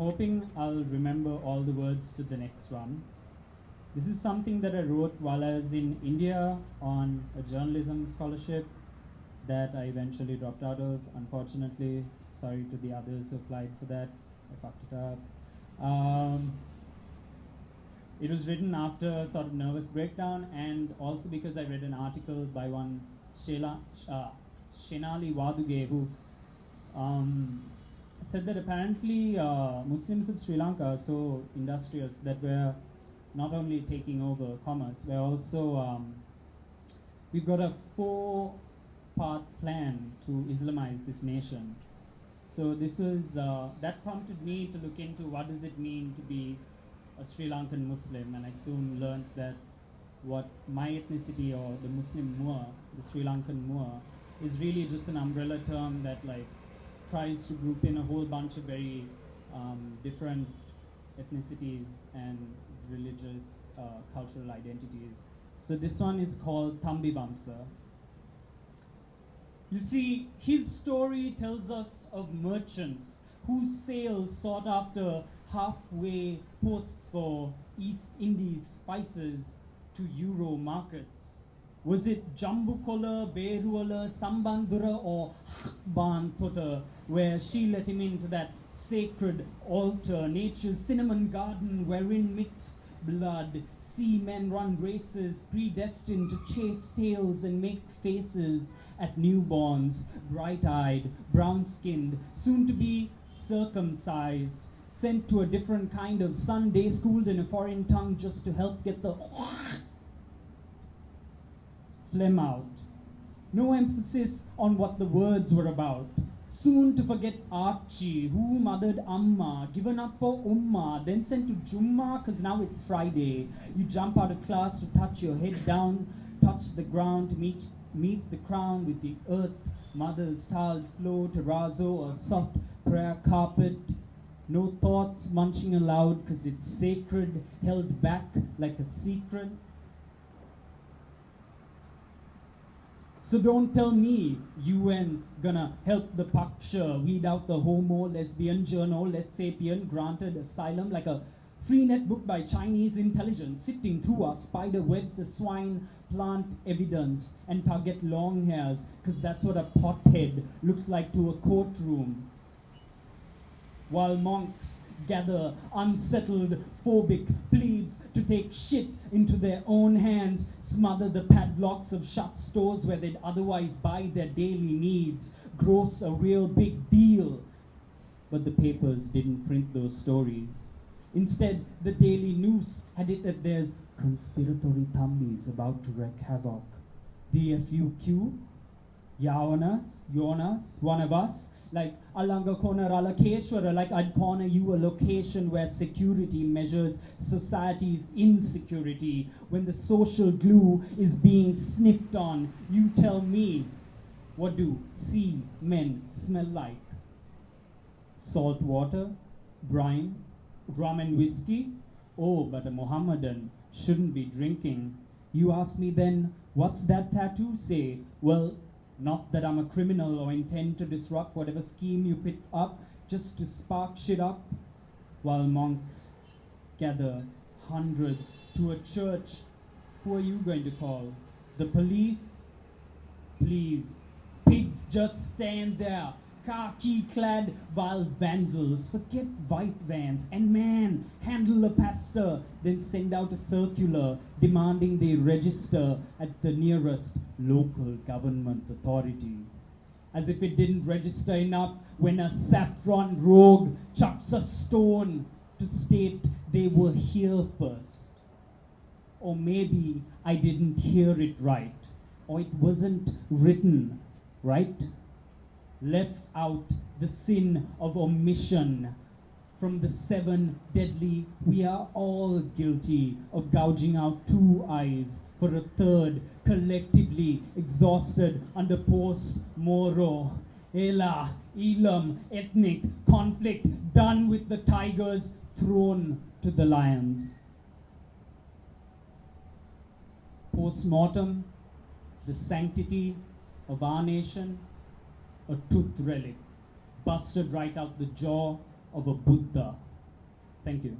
hoping I'll remember all the words to the next one. This is something that I wrote while I was in India on a journalism scholarship that I eventually dropped out of, unfortunately. Sorry to the others who applied for that. I fucked it up. It was written after a sort of nervous breakdown, and also because I read an article by one Shenali Waduge, who said that apparently Muslims of Sri Lanka are so industrious that we're not only taking over commerce, we're also, we've got a 4-part plan to Islamize this nation. So this was, that prompted me to look into what does it mean to be a Sri Lankan Muslim, and I soon learned that what my ethnicity, or the Muslim Moor, the Sri Lankan Moor, is really just an umbrella term that like tries to group in a whole bunch of very different ethnicities and religious cultural identities. So this one is called Thambi Vamsa. You see, his story tells us of merchants whose sails sought after halfway posts for East Indies spices to Euro markets. Was it Jambukola, Beruala, Sambandura, or Ban Tota, where she let him into that sacred altar, nature's cinnamon garden wherein mixed blood, seamen run races, predestined to chase tails and make faces at newborns, bright-eyed, brown-skinned, soon to be circumcised, sent to a different kind of Sunday schooled in a foreign tongue just to help get the phlegm out. No emphasis on what the words were about. Soon to forget Archie, who mothered Amma, given up for Ummah, then sent to Jummah, cause now it's Friday. You jump out of class to touch your head down, touch the ground to meet the crown with the earth, mother's tiled floor, terrazzo, or soft prayer carpet. No thoughts munching aloud, cause it's sacred, held back like a secret. So don't tell me you ain't gonna help the Paksha weed out the homo, lesbian, journo, less sapien, granted asylum like a free net book by Chinese intelligence, sifting through our spider webs, the swine plant evidence and target long hairs, cause that's what a pothead looks like to a courtroom. While monks gather unsettled, phobic plebes to take shit into their own hands, smother the padlocks of shut stores where they'd otherwise buy their daily needs, gross a real big deal. But the papers didn't print those stories. Instead, the Daily News had it that there's conspiratory Thambis about to wreak havoc. DFUQ, Jonas, one of us, like Alanga Kona Ralakeshwara, like I'd corner you a location where security measures society's insecurity. When the social glue is being sniffed on, you tell me, what do sea men smell like? Salt water, brine, rum and whiskey? Oh, but a Mohammedan shouldn't be drinking. You ask me then, what's that tattoo say? Well, not that I'm a criminal or intend to disrupt whatever scheme you pick up just to spark shit up, while monks gather hundreds to a church. Who are you going to call? The police? Please, pigs just stand there, khaki-clad vile vandals. Forget white vans and man, handle a pastor, then send out a circular demanding they register at the nearest local government authority. As if it didn't register enough when a saffron rogue chucks a stone to state they were here first. Or maybe I didn't hear it right, or it wasn't written right. Left out the sin of omission. From the 7 deadly, we are all guilty of gouging out 2 eyes for a 3rd, collectively exhausted under post-Moro. Ela, Elam, ethnic conflict, done with the tigers, thrown to the lions. Post-mortem, the sanctity of our nation, a tooth relic, busted right out the jaw of a Buddha. Thank you.